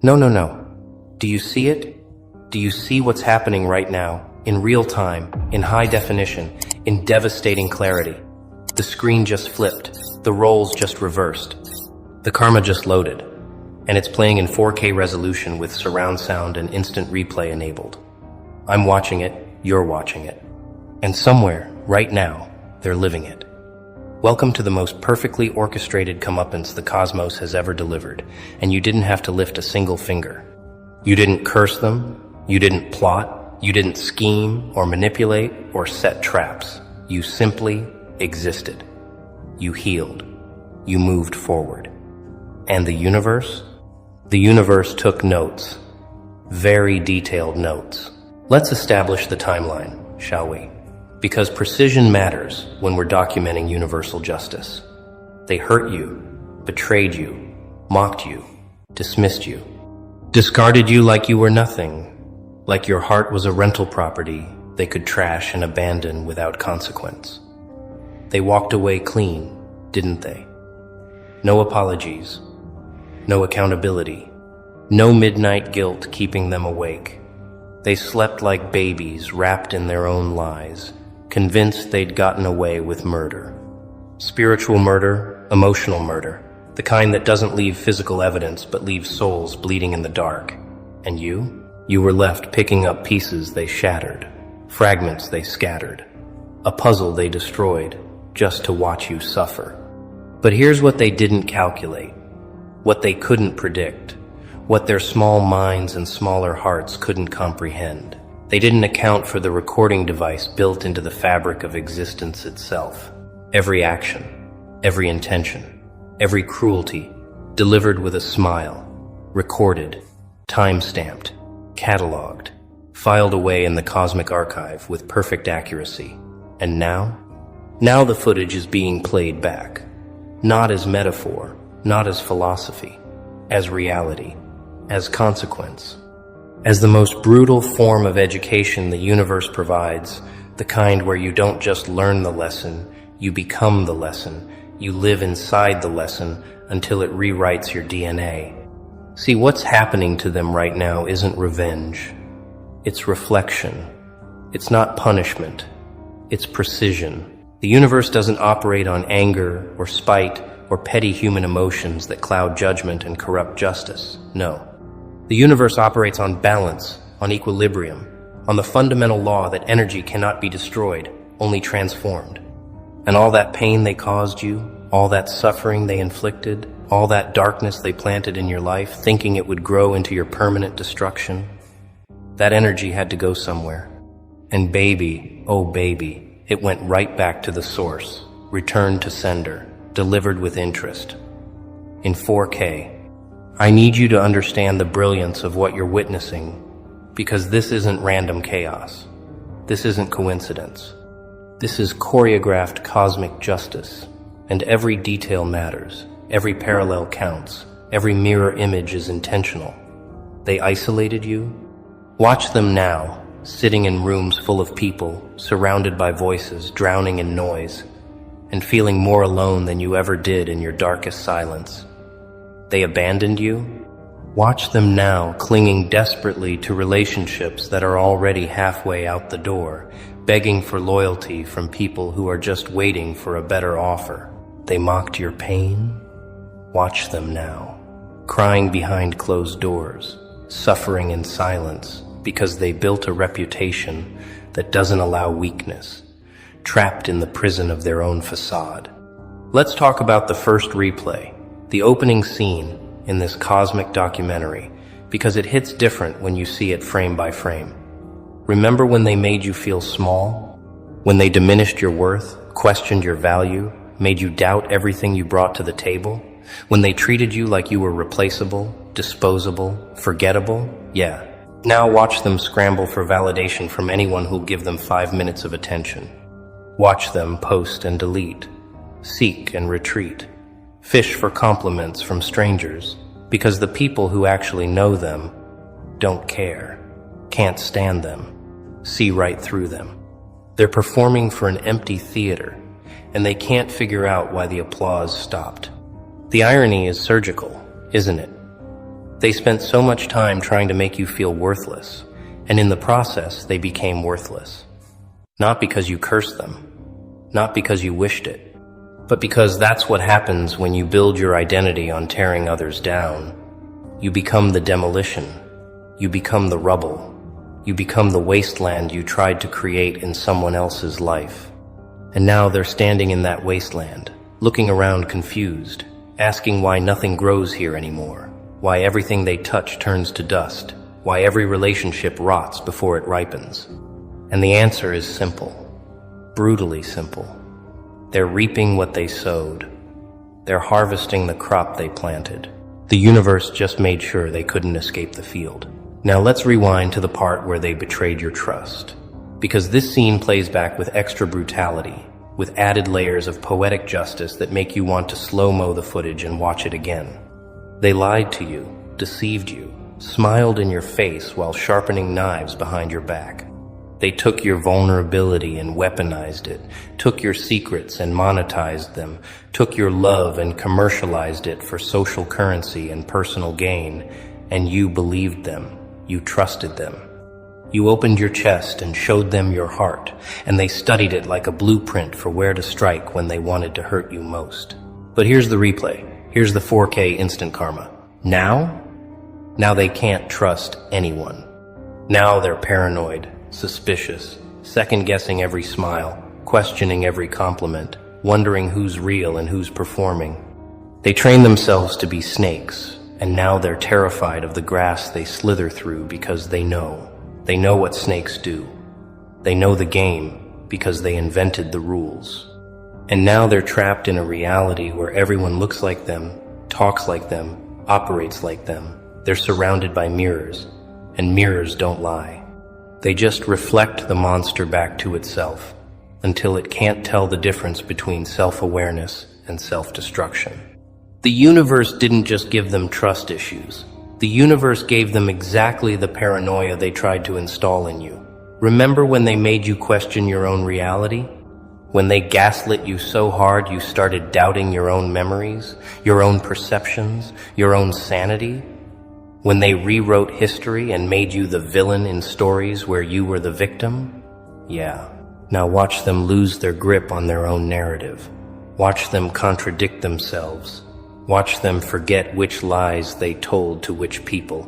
No, no, no. Do you see it? Do you see what's happening right now, in real time, in high definition, in devastating clarity? The screen just flipped, the roles just reversed, the karma just loaded, and it's playing in 4K resolution with surround sound and instant replay enabled. I'm watching it, you're watching it. And somewhere, right now, they're living it. Welcome to the most perfectly orchestrated comeuppance the cosmos has ever delivered, and you didn't have to lift a single finger. You didn't curse them, you didn't plot, you didn't scheme or manipulate or set traps. You simply existed. You healed. You moved forward. And the universe? The universe took notes. Very detailed notes. Let's establish the timeline, shall we? Because precision matters when we're documenting universal justice. They hurt you, betrayed you, mocked you, dismissed you, discarded you like you were nothing, like your heart was a rental property they could trash and abandon without consequence. They walked away clean, didn't they? No apologies, no accountability, no midnight guilt keeping them awake. They slept like babies wrapped in their own lies, convinced they'd gotten away with murder. Spiritual murder, emotional murder, the kind that doesn't leave physical evidence but leaves souls bleeding in the dark. And you? You were left picking up pieces they shattered, fragments they scattered, a puzzle they destroyed just to watch you suffer. But here's what they didn't calculate, what they couldn't predict, what their small minds and smaller hearts couldn't comprehend. They didn't account for the recording device built into the fabric of existence itself. Every action, every intention, every cruelty, delivered with a smile, recorded, time-stamped, cataloged, filed away in the cosmic archive with perfect accuracy. And now the footage is being played back, not as metaphor, not as philosophy, as reality, as consequence, as the most brutal form of education the universe provides, the kind where you don't just learn the lesson, you become the lesson, you live inside the lesson until it rewrites your DNA. See, what's happening to them right now isn't revenge. It's reflection. It's not punishment. It's precision. The universe doesn't operate on anger or spite or petty human emotions that cloud judgment and corrupt justice. No. The universe operates on balance, on equilibrium, on the fundamental law that energy cannot be destroyed, only transformed. And all that pain they caused you, all that suffering they inflicted, all that darkness they planted in your life, thinking it would grow into your permanent destruction, that energy had to go somewhere. And baby, oh baby, it went right back to the source, returned to sender, delivered with interest. In 4K. I need you to understand the brilliance of what you're witnessing, because this isn't random chaos. This isn't coincidence. This is choreographed cosmic justice, and every detail matters. Every parallel counts. Every mirror image is intentional. They isolated you? Watch them now, sitting in rooms full of people, surrounded by voices, drowning in noise, and feeling more alone than you ever did in your darkest silence. They abandoned you? Watch them now, clinging desperately to relationships that are already halfway out the door, begging for loyalty from people who are just waiting for a better offer. They mocked your pain? Watch them now, crying behind closed doors, suffering in silence because they built a reputation that doesn't allow weakness, trapped in the prison of their own facade. Let's talk about the first replay, the opening scene in this cosmic documentary, because it hits different when you see it frame by frame. Remember when they made you feel small? When they diminished your worth, questioned your value, made you doubt everything you brought to the table? When they treated you like you were replaceable, disposable, forgettable? Yeah. Now watch them scramble for validation from anyone who'll give them 5 minutes of attention. Watch them post and delete, seek and retreat, fish for compliments from strangers, because the people who actually know them don't care, can't stand them, see right through them. They're performing for an empty theater, and they can't figure out why the applause stopped. The irony is surgical, isn't it? They spent so much time trying to make you feel worthless, and in the process, they became worthless. Not because you cursed them, not because you wished it, but because that's what happens when you build your identity on tearing others down. You become the demolition. You become the rubble. You become the wasteland you tried to create in someone else's life. And now they're standing in that wasteland, looking around confused, asking why nothing grows here anymore, why everything they touch turns to dust, why every relationship rots before it ripens. And the answer is simple, brutally simple. They're reaping what they sowed. They're harvesting the crop they planted. The universe just made sure they couldn't escape the field. Now let's rewind to the part where they betrayed your trust. Because this scene plays back with extra brutality, with added layers of poetic justice that make you want to slow-mo the footage and watch it again. They lied to you, deceived you, smiled in your face while sharpening knives behind your back. They took your vulnerability and weaponized it, took your secrets and monetized them, took your love and commercialized it for social currency and personal gain, and you believed them. You trusted them. You opened your chest and showed them your heart, and they studied it like a blueprint for where to strike when they wanted to hurt you most. But here's the replay. Here's the 4K instant karma. Now they can't trust anyone. Now they're paranoid, suspicious, second-guessing every smile, questioning every compliment, wondering who's real and who's performing. They train themselves to be snakes, and now they're terrified of the grass they slither through because they know. They know what snakes do. They know the game because they invented the rules. And now they're trapped in a reality where everyone looks like them, talks like them, operates like them. They're surrounded by mirrors, and mirrors don't lie. They just reflect the monster back to itself until it can't tell the difference between self-awareness and self-destruction. The universe didn't just give them trust issues. The universe gave them exactly the paranoia they tried to install in you. Remember when they made you question your own reality? When they gaslit you so hard you started doubting your own memories, your own perceptions, your own sanity? When they rewrote history and made you the villain in stories where you were the victim? Yeah. Now watch them lose their grip on their own narrative. Watch them contradict themselves. Watch them forget which lies they told to which people.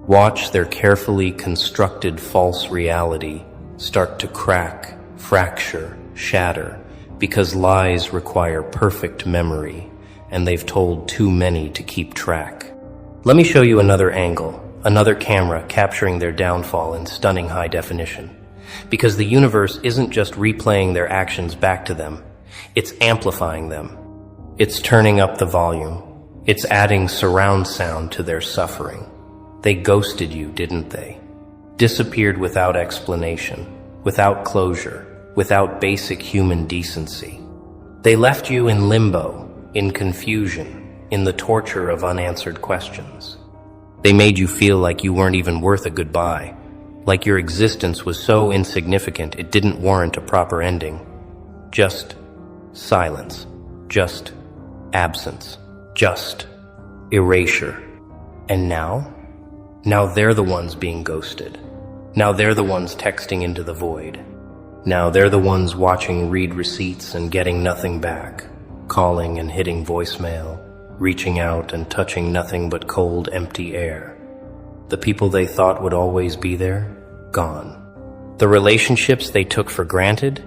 Watch their carefully constructed false reality start to crack, fracture, shatter, because lies require perfect memory, and they've told too many to keep track. Let me show you another angle, another camera capturing their downfall in stunning high definition. Because the universe isn't just replaying their actions back to them, it's amplifying them. It's turning up the volume. It's adding surround sound to their suffering. They ghosted you, didn't they? Disappeared without explanation, without closure, without basic human decency. They left you in limbo, in confusion, in the torture of unanswered questions. They made you feel like you weren't even worth a goodbye, like your existence was so insignificant it didn't warrant a proper ending. Just silence. Just absence. Just erasure. And now? Now they're the ones being ghosted. Now they're the ones texting into the void. Now they're the ones watching read receipts and getting nothing back, calling and hitting voicemail, reaching out and touching nothing but cold, empty air. The people they thought would always be there, gone. The relationships they took for granted,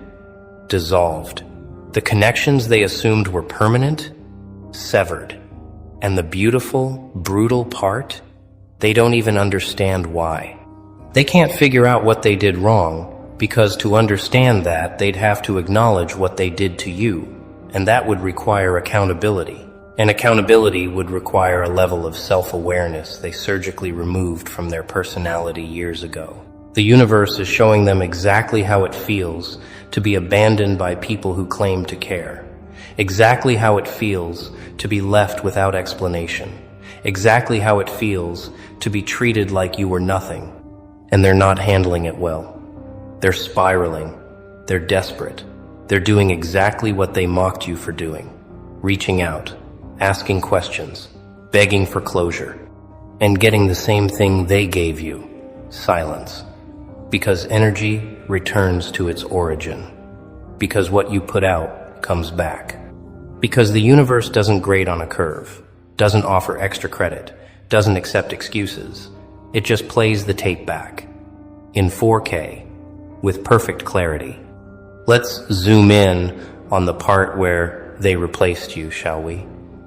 dissolved. The connections they assumed were permanent, severed. And the beautiful, brutal part? They don't even understand why. They can't figure out what they did wrong, because to understand that, they'd have to acknowledge what they did to you, and that would require accountability. And accountability would require a level of self-awareness they surgically removed from their personality years ago. The universe is showing them exactly how it feels to be abandoned by people who claim to care. Exactly how it feels to be left without explanation. Exactly how it feels to be treated like you were nothing. And they're not handling it well. They're spiraling. They're desperate. They're doing exactly what they mocked you for doing. Reaching out, asking questions, begging for closure. and getting the same thing they gave you, silence. Because energy returns to its origin. Because what you put out comes back. Because the universe doesn't grade on a curve, doesn't offer extra credit, doesn't accept excuses. It just plays the tape back. In 4K, with perfect clarity. Let's zoom in on the part where they replaced you, shall we?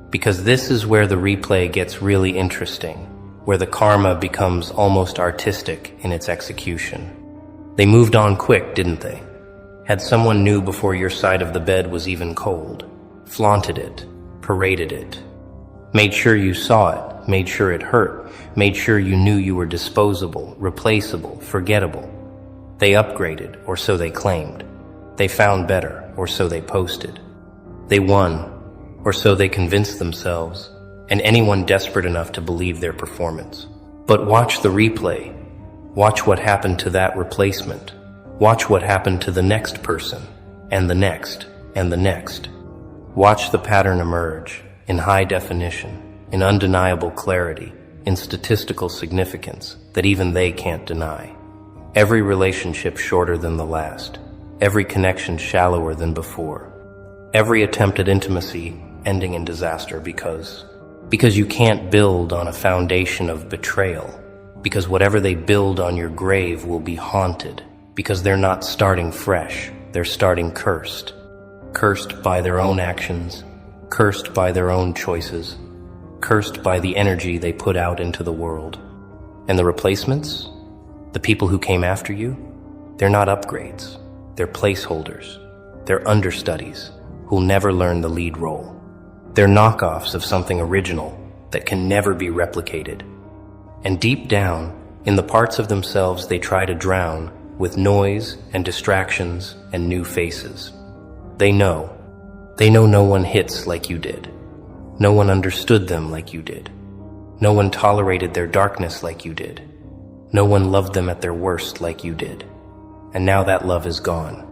Because this is where the replay gets really interesting, where the karma becomes almost artistic in its execution. They moved on quick, didn't they? Had someone new before your side of the bed was even cold, flaunted it, paraded it, made sure you saw it, made sure it hurt, made sure you knew you were disposable, replaceable, forgettable. They upgraded, or so they claimed. They found better, or so they posted. They won, or so they convinced themselves, and anyone desperate enough to believe their performance. But watch the replay. Watch what happened to that replacement. Watch what happened to the next person, and the next, and the next. Watch the pattern emerge, in high definition, in undeniable clarity, in statistical significance that even they can't deny. Every relationship shorter than the last, every connection shallower than before, every attempt at intimacy ending in disaster because you can't build on a foundation of betrayal, because whatever they build on your grave will be haunted, because they're not starting fresh, they're starting cursed. Cursed by their own actions, cursed by their own choices, cursed by the energy they put out into the world. And the replacements? The people who came after you? They're not upgrades. They're placeholders. They're understudies who'll never learn the lead role. They're knockoffs of something original that can never be replicated. And deep down, in the parts of themselves they try to drown with noise and distractions and new faces. They know no one hits like you did. No one understood them like you did. No one tolerated their darkness like you did. No one loved them at their worst like you did. And now that love is gone.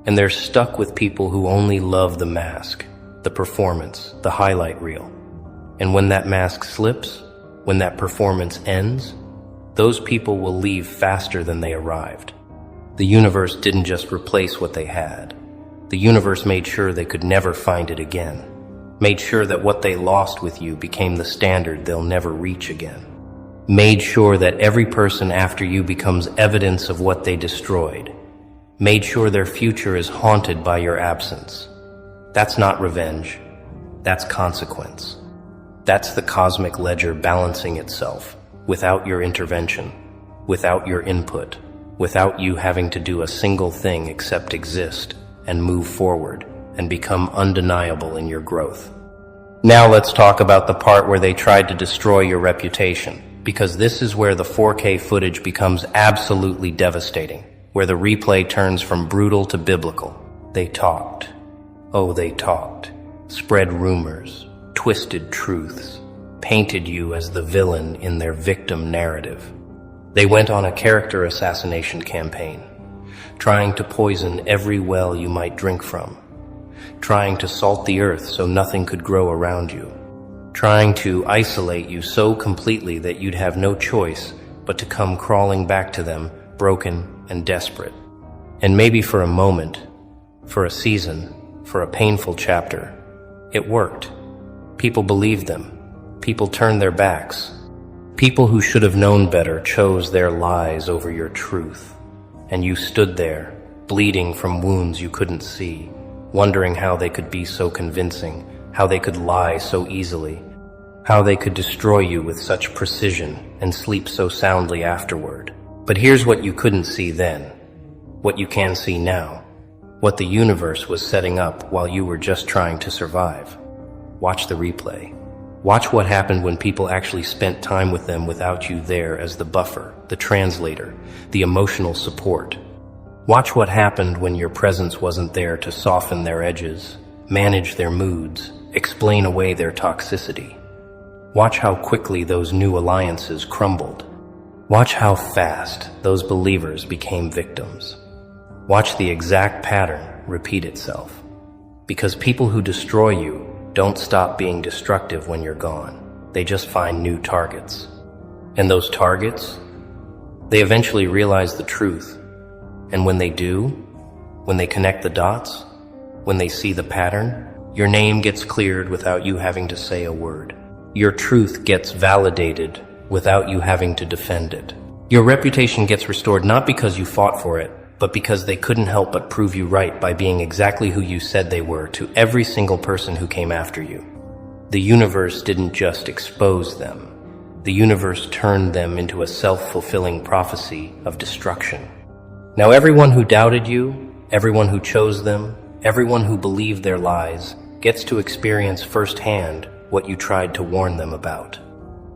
And they're stuck with people who only love the mask, the performance, the highlight reel. And when that mask slips, when that performance ends, those people will leave faster than they arrived. The universe didn't just replace what they had. The universe made sure they could never find it again. Made sure that what they lost with you became the standard they'll never reach again. Made sure that every person after you becomes evidence of what they destroyed. Made sure their future is haunted by your absence. That's not revenge. That's consequence. That's the cosmic ledger balancing itself, without your intervention, without your input, without you having to do a single thing except exist and move forward and become undeniable in your growth. Now let's talk about the part where they tried to destroy your reputation, because this is where the 4K footage becomes absolutely devastating, where the replay turns from brutal to biblical. They talked. Oh, they talked. Spread rumors, twisted truths, painted you as the villain in their victim narrative. They went on a character assassination campaign, trying to poison every well you might drink from, trying to salt the earth so nothing could grow around you, trying to isolate you so completely that you'd have no choice but to come crawling back to them, broken and desperate. And maybe for a moment, for a season, for a painful chapter, it worked. People believed them. People turned their backs. People who should have known better chose their lies over your truth. And you stood there, bleeding from wounds you couldn't see, wondering how they could be so convincing, how they could lie so easily, how they could destroy you with such precision and sleep so soundly afterward. But here's what you couldn't see then, what you can see now, what the universe was setting up while you were just trying to survive. Watch the replay. Watch what happened when people actually spent time with them without you there as the buffer, the translator, the emotional support. Watch what happened when your presence wasn't there to soften their edges, manage their moods, explain away their toxicity. Watch how quickly those new alliances crumbled. Watch how fast those believers became victims. Watch the exact pattern repeat itself. Because people who destroy you don't stop being destructive when you're gone. They just find new targets. And those targets, they eventually realize the truth. And when they do, when they connect the dots, when they see the pattern, your name gets cleared without you having to say a word. Your truth gets validated without you having to defend it. Your reputation gets restored not because you fought for it, but because they couldn't help but prove you right by being exactly who you said they were to every single person who came after you. The universe didn't just expose them. The universe turned them into a self-fulfilling prophecy of destruction. Now everyone who doubted you, everyone who chose them, everyone who believed their lies, gets to experience firsthand what you tried to warn them about.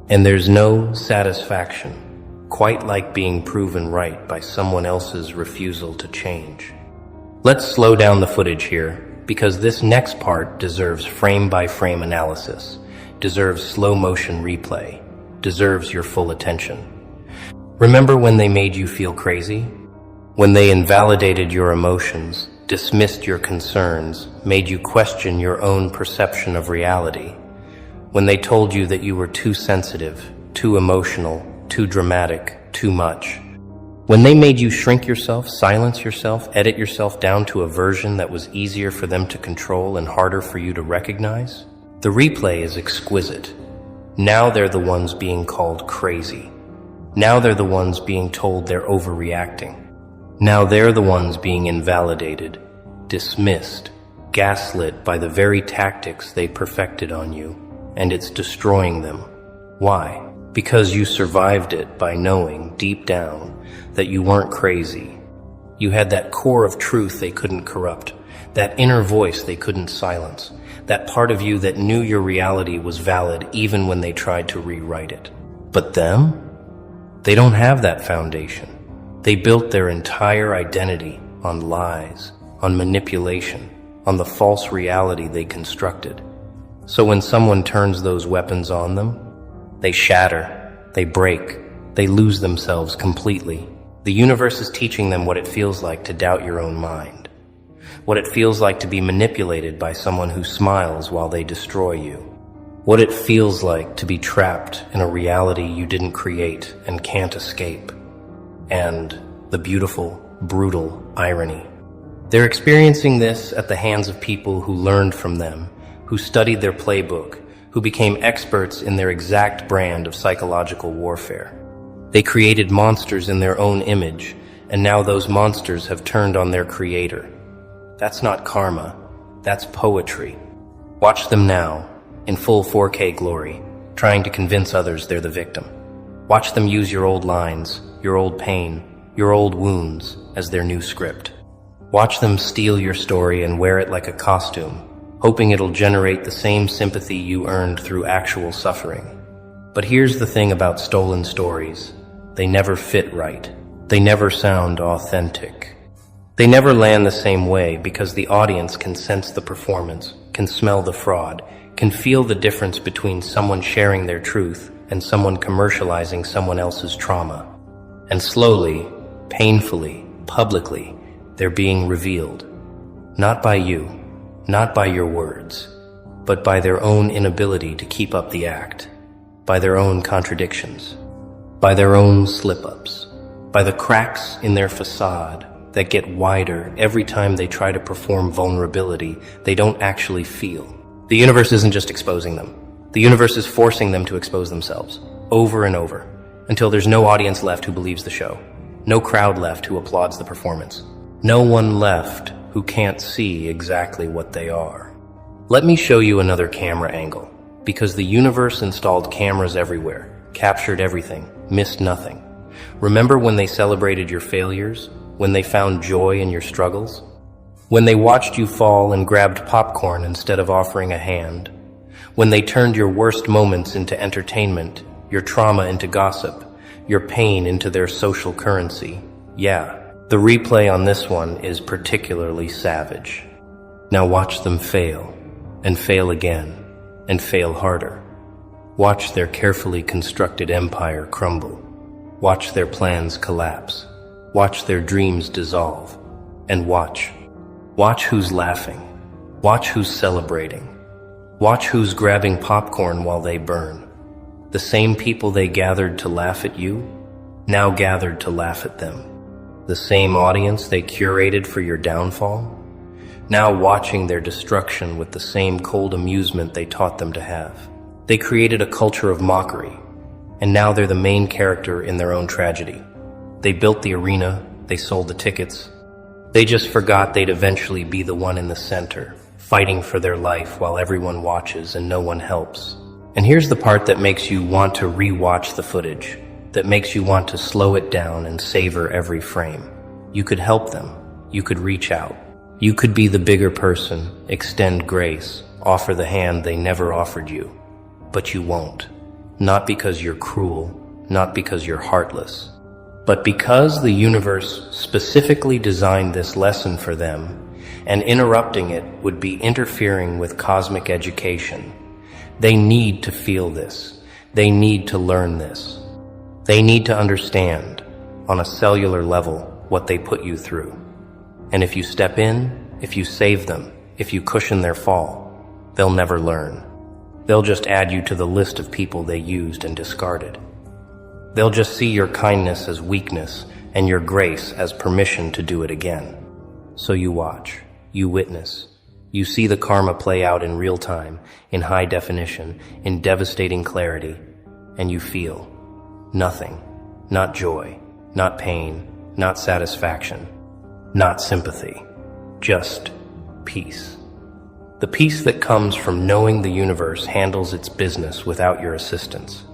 And there's no satisfaction quite like being proven right by someone else's refusal to change. Let's slow down the footage here, because this next part deserves frame-by-frame analysis, deserves slow-motion replay, deserves your full attention. Remember when they made you feel crazy? When they invalidated your emotions, dismissed your concerns, made you question your own perception of reality? When they told you that you were too sensitive, too emotional, too dramatic, too much? When they made you shrink yourself, silence yourself, edit yourself down to a version that was easier for them to control and harder for you to recognize? The replay is exquisite. Now they're the ones being called crazy. Now they're the ones being told they're overreacting. Now they're the ones being invalidated, dismissed, gaslit by the very tactics they perfected on you, and it's destroying them. Why? Because you survived it by knowing, deep down, that you weren't crazy. You had that core of truth they couldn't corrupt, that inner voice they couldn't silence, that part of you that knew your reality was valid even when they tried to rewrite it. But them? They don't have that foundation. They built their entire identity on lies, on manipulation, on the false reality they constructed. So when someone turns those weapons on them, they shatter, they break, they lose themselves completely. The universe is teaching them what it feels like to doubt your own mind, what it feels like to be manipulated by someone who smiles while they destroy you, what it feels like to be trapped in a reality you didn't create and can't escape, and the beautiful, brutal irony. They're experiencing this at the hands of people who learned from them, who studied their playbook, who became experts in their exact brand of psychological warfare. They created monsters in their own image, and now those monsters have turned on their creator. That's not karma, that's poetry. Watch them now, in full 4K glory, trying to convince others they're the victim. Watch them use your old lines, your old pain, your old wounds as their new script. Watch them steal your story and wear it like a costume, hoping it'll generate the same sympathy you earned through actual suffering. But here's the thing about stolen stories. They never fit right. They never sound authentic. They never land the same way because the audience can sense the performance, can smell the fraud, can feel the difference between someone sharing their truth and someone commercializing someone else's trauma. And slowly, painfully, publicly, they're being revealed. Not by you, not by your words, but by their own inability to keep up the act, by their own contradictions, by their own slip-ups, by the cracks in their facade that get wider every time they try to perform vulnerability they don't actually feel. The universe isn't just exposing them. The universe is forcing them to expose themselves, over and over, until there's no audience left who believes the show, no crowd left who applauds the performance, no one left who can't see exactly what they are. Let me show you another camera angle, because the universe installed cameras everywhere, captured everything, missed nothing. Remember when they celebrated your failures? When they found joy in your struggles? When they watched you fall and grabbed popcorn instead of offering a hand? When they turned your worst moments into entertainment, your trauma into gossip, your pain into their social currency? Yeah, the replay on this one is particularly savage. Now watch them fail, and fail again, and fail harder. Watch their carefully constructed empire crumble. Watch their plans collapse. Watch their dreams dissolve. And watch. Watch who's laughing. Watch who's celebrating. Watch who's grabbing popcorn while they burn. The same people they gathered to laugh at you, now gathered to laugh at them. The same audience they curated for your downfall, now watching their destruction with the same cold amusement they taught them to have. They created a culture of mockery, and now they're the main character in their own tragedy. They built the arena, they sold the tickets. They just forgot they'd eventually be the one in the center, fighting for their life while everyone watches and no one helps. And here's the part that makes you want to re-watch the footage, that makes you want to slow it down and savor every frame. You could help them. You could reach out. You could be the bigger person, extend grace, offer the hand they never offered you. But you won't. Not because you're cruel, not because you're heartless, but because the universe specifically designed this lesson for them, and interrupting it would be interfering with cosmic education. They need to feel this. They need to learn this. They need to understand, on a cellular level, what they put you through. And if you step in, if you save them, if you cushion their fall, they'll never learn. They'll just add you to the list of people they used and discarded. They'll just see your kindness as weakness and your grace as permission to do it again. So you watch, you witness, you see the karma play out in real time, in high definition, in devastating clarity, and you feel nothing, not joy, not pain, not satisfaction, not sympathy, just peace. The peace that comes from knowing the universe handles its business without your assistance.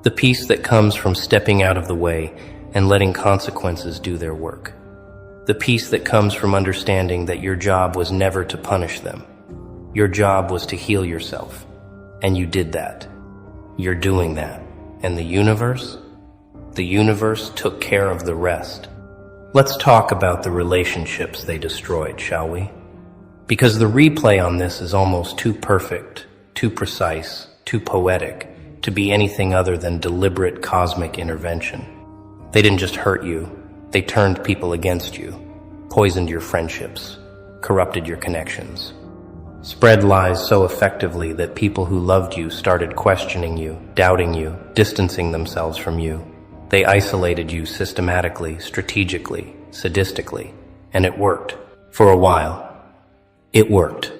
The peace that comes from stepping out of the way and letting consequences do their work. The peace that comes from understanding that your job was never to punish them. Your job was to heal yourself. And you did that. You're doing that. And the universe took care of the rest. Let's talk about the relationships they destroyed, shall we? Because the replay on this is almost too perfect, too precise, too poetic to be anything other than deliberate cosmic intervention. They didn't just hurt you, they turned people against you, poisoned your friendships, corrupted your connections, spread lies so effectively that people who loved you started questioning you, doubting you, distancing themselves from you. They isolated you systematically, strategically, sadistically, and it worked. For a while, it worked.